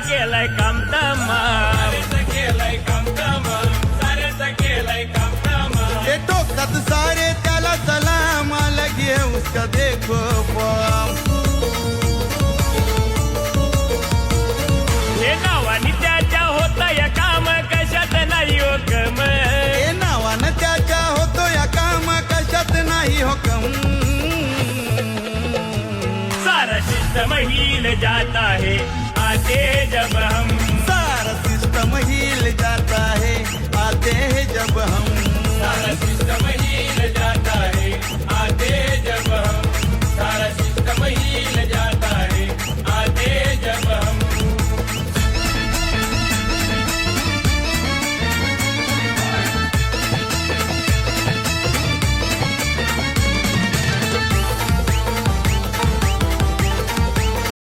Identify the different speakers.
Speaker 1: केलंय काम तमाम,
Speaker 2: ये ठोकतात सारे त्याला सलाम, अलग है उसका देखो फॉर्म.
Speaker 1: हे नावानी त्याच्या होतंय काम, कशात नाही हो कम.
Speaker 2: हे नावानं त्याच्या होतो या काम, कशात नाही हुकम.
Speaker 1: सारा सिस्टम हिल जाता है आते जब हम,
Speaker 2: सारा सिस्टम हिल जाता है आते हैं जब हम.
Speaker 1: सारा सिस्टम हिल जाता है आते जब